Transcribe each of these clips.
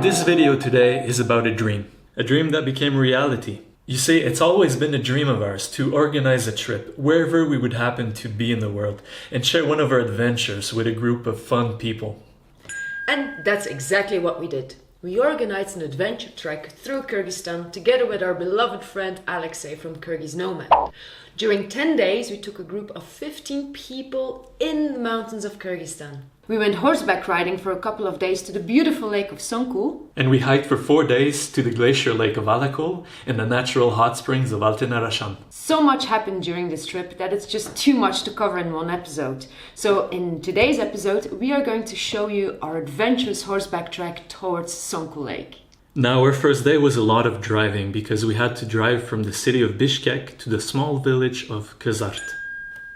This video today is about a dream that became reality. You see, it's always been a dream of ours to organize a trip wherever we would happen to be in the world and share one of our adventures with a group of fun people. And that's exactly what we did. We organized an adventure trek through Kyrgyzstan together with our beloved friend Alexei from Kyrgyz Nomad. During 10 days, we took a group of 15 people in the mountains of Kyrgyzstan. We went horseback riding for a couple of days to the beautiful lake of Song Kul. And we hiked for 4 days to the glacier lake of Ala Kul and the natural hot springs of Altenarashan. So much happened during this trip that it's just too much to cover in one episode. So in today's episode, we are going to show you our adventurous horseback trek towards Song Kul Lake. Now, our first day was a lot of driving because we had to drive from the city of Bishkek to the small village of Kyrgyz.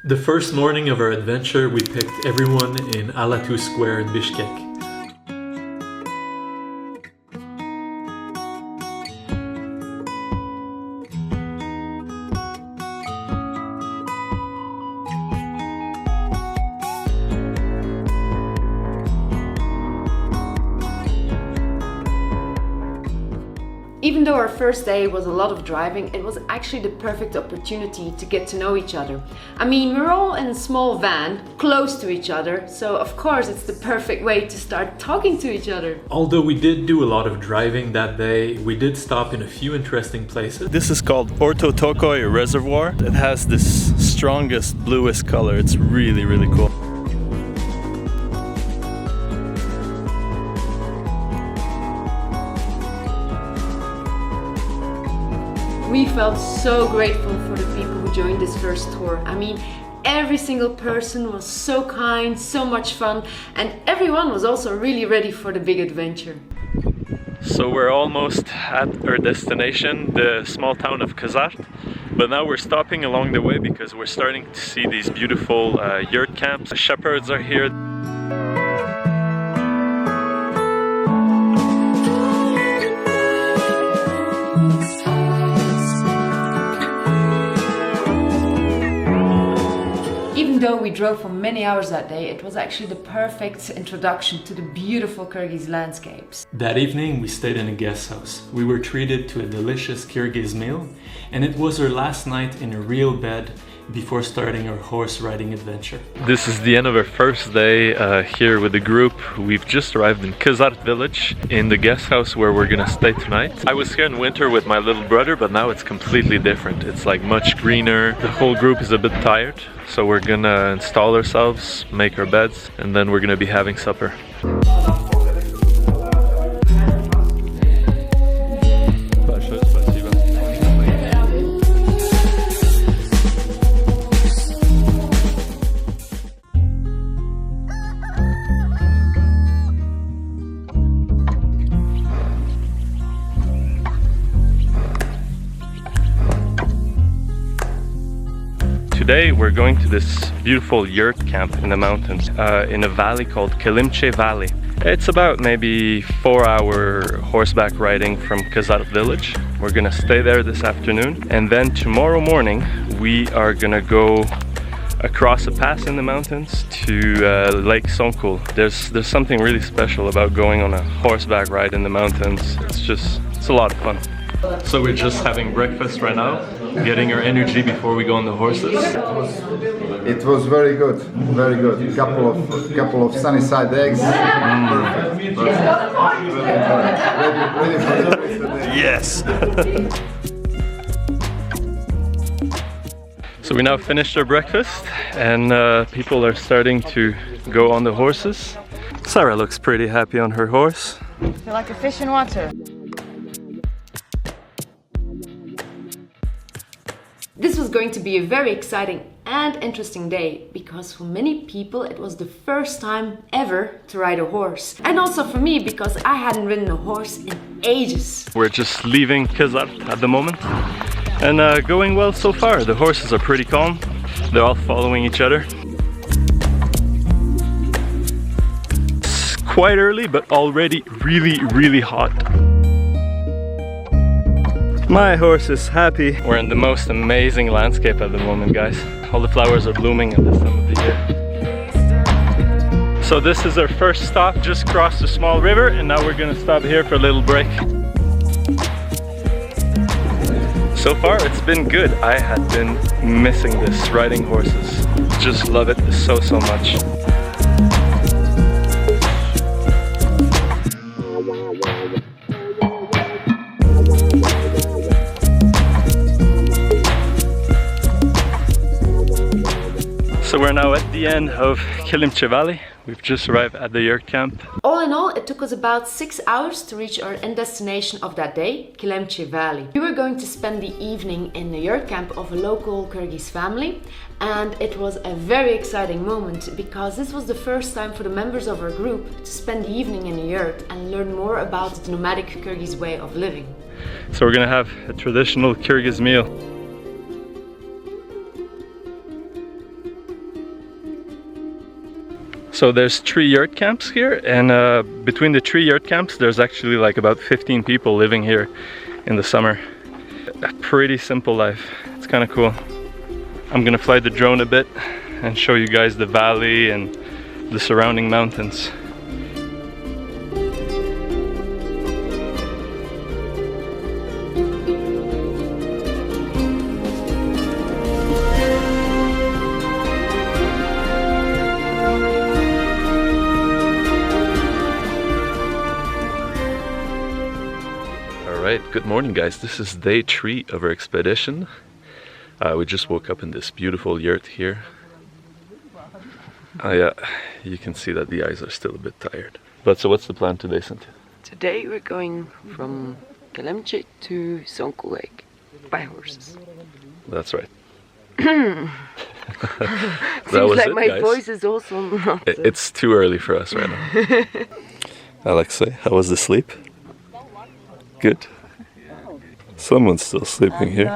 The first morning of our adventure, we picked everyone in Ala Kul Square in Bishkek. Even though our first day was a lot of driving, it was actually the perfect opportunity to get to know each other. I mean, we're all in a small van, close to each other, so of course it's the perfect way to start talking to each other. Although we did do a lot of driving that day, we did stop in a few interesting places. This is called Ortotokoy Reservoir. It has this strongest bluest color. It's really, really cool. We felt so grateful for the people who joined this first tour. I mean, every single person was so kind, so much fun, and everyone was also really ready for the big adventure. So we're almost at our destination, the small town of Kyrgyz. But now we're stopping along the way because we're starting to see these beautiful yurt camps. The shepherds are here. Even though we drove for many hours that day, it was actually the perfect introduction to the beautiful Kyrgyz landscapes. That evening, we stayed in a guest house. We were treated to a delicious Kyrgyz meal, and it was our last night in a real bed before starting our horse riding adventure. This is the end of our first day here with the group. We've just arrived in Kyrgyz village in the guest house where we're gonna stay tonight. I was here in winter with my little brother, but now it's completely different. It's like much greener. The whole group is a bit tired, so we're gonna install ourselves, make our beds, and then we're gonna be having supper. Today we're going to this beautiful yurt camp in the mountains in a valley called Kelimche Valley. It's about maybe 4-hour horseback riding from Kyrgyz village. We're gonna stay there this afternoon, and then tomorrow morning we are gonna go across a pass in the mountains to Lake Song Kul. There's something really special about going on a horseback ride in the mountains. It's a lot of fun. So we're just having breakfast right now, getting our energy before we go on the horses. It was very good, very good. Couple of sunny side eggs. Perfect. Ready for the race today. Yes. So we now finished our breakfast, and people are starting to go on the horses. Sarah looks pretty happy on her horse. I feel like a fish in water. This was going to be a very exciting and interesting day because for many people it was the first time ever to ride a horse. And also for me because I hadn't ridden a horse in ages. We're just leaving Kyrgyz at the moment, and going well so far. The horses are pretty calm. They're all following each other. It's quite early, but already really, really hot. My horse is happy. We're in the most amazing landscape at the moment, guys. All the flowers are blooming at this time of the year. So this is our first stop, just crossed a small river, and now we're gonna stop here for a little break. So far it's been good. I had been missing this, riding horses. Just love it so much. So we're now at the end of Kyrgyz Valley. We've just arrived at the yurt camp. All in all, it took us about 6 hours to reach our end destination of that day, Kyrgyz Valley. We were going to spend the evening in the yurt camp of a local Kyrgyz family, and it was a very exciting moment because this was the first time for the members of our group to spend the evening in a yurt and learn more about the nomadic Kyrgyz way of living. So we're gonna have a traditional Kyrgyz meal. So there's 3 yurt camps here, and between the 3 yurt camps there's actually like about 15 people living here in the summer. A pretty simple life. It's kind of cool. I'm gonna fly the drone a bit and show you guys the valley and the surrounding mountains. Good morning guys, this is day 3 of our expedition. We just woke up in this beautiful yurt here. Yeah, you can see that the eyes are still a bit tired. But so what's the plan today, Cynthia? Today we're going from Kyrgyzstan to Song Kul by horses. That's right. Seems like my guys. voice is also not... It's too early for us right now. Alexei, how was the sleep? Good. Someone's still sleeping here.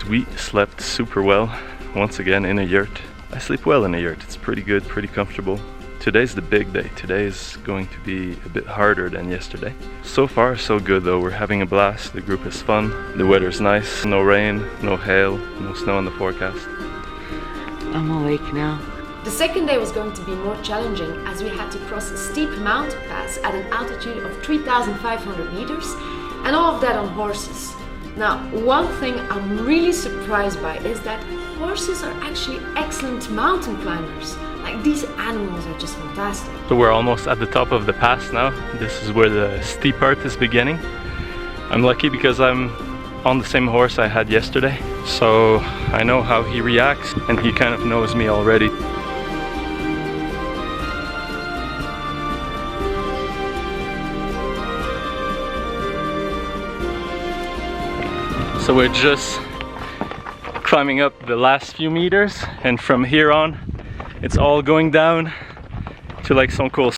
We slept super well, once again in a yurt. I sleep well in a yurt, it's pretty good, pretty comfortable. Today's the big day. Today is going to be a bit harder than yesterday. So far so good though, we're having a blast, the group is fun, the weather's nice, no rain, no hail, no snow in the forecast. I'm awake now. The second day was going to be more challenging as we had to cross a steep mountain pass at an altitude of 3,500 meters, and all of that on horses. Now, one thing I'm really surprised by is that horses are actually excellent mountain climbers. Like, these animals are just fantastic. So we're almost at the top of the pass now. This is where the steep part is beginning. I'm lucky because I'm on the same horse I had yesterday, so I know how he reacts and he kind of knows me already. So we're just climbing up the last few meters, and from here on it's all going down to like Song Kul.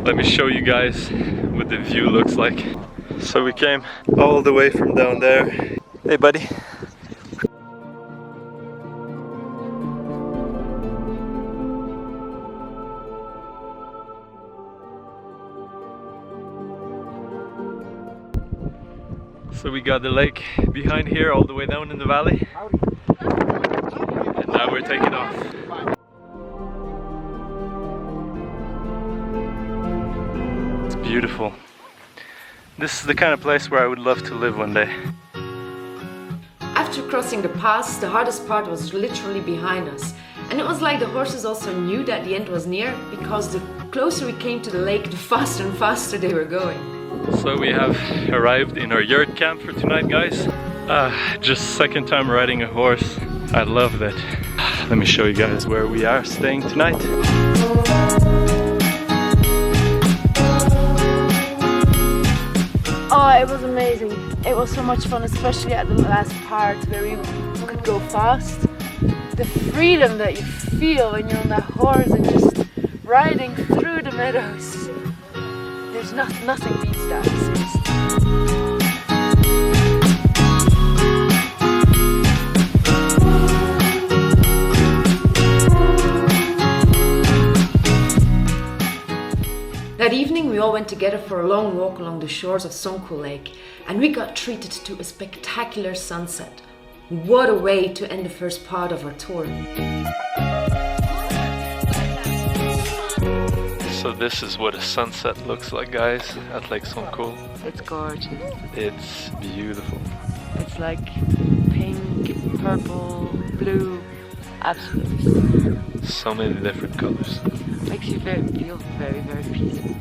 Let me show you guys what the view looks like. So we came all the way from down there. Hey buddy. So we got the lake behind here all the way down in the valley. And now we're taking off. It's beautiful. This is the kind of place where I would love to live one day. After crossing the pass, the hardest part was literally behind us. And it was like the horses also knew that the end was near, because the closer we came to the lake, the faster and faster they were going. So we have arrived in our yurt camp for tonight, guys. Just second time riding a horse. I love that. Let me show you guys where we are staying tonight. Oh, it was amazing. It was so much fun, especially at the last part where we could go fast. The freedom that you feel when you're on that horse and just riding through the meadows. There's nothing beats that. That evening we all went together for a long walk along the shores of Song Kul Lake, and we got treated to a spectacular sunset. What a way to end the first part of our tour. So this is what a sunset looks like, guys, at Lake Song Kul. It's gorgeous. It's beautiful. It's like pink, purple, blue, absolutely. So many different colors. Makes you feel very, very peaceful.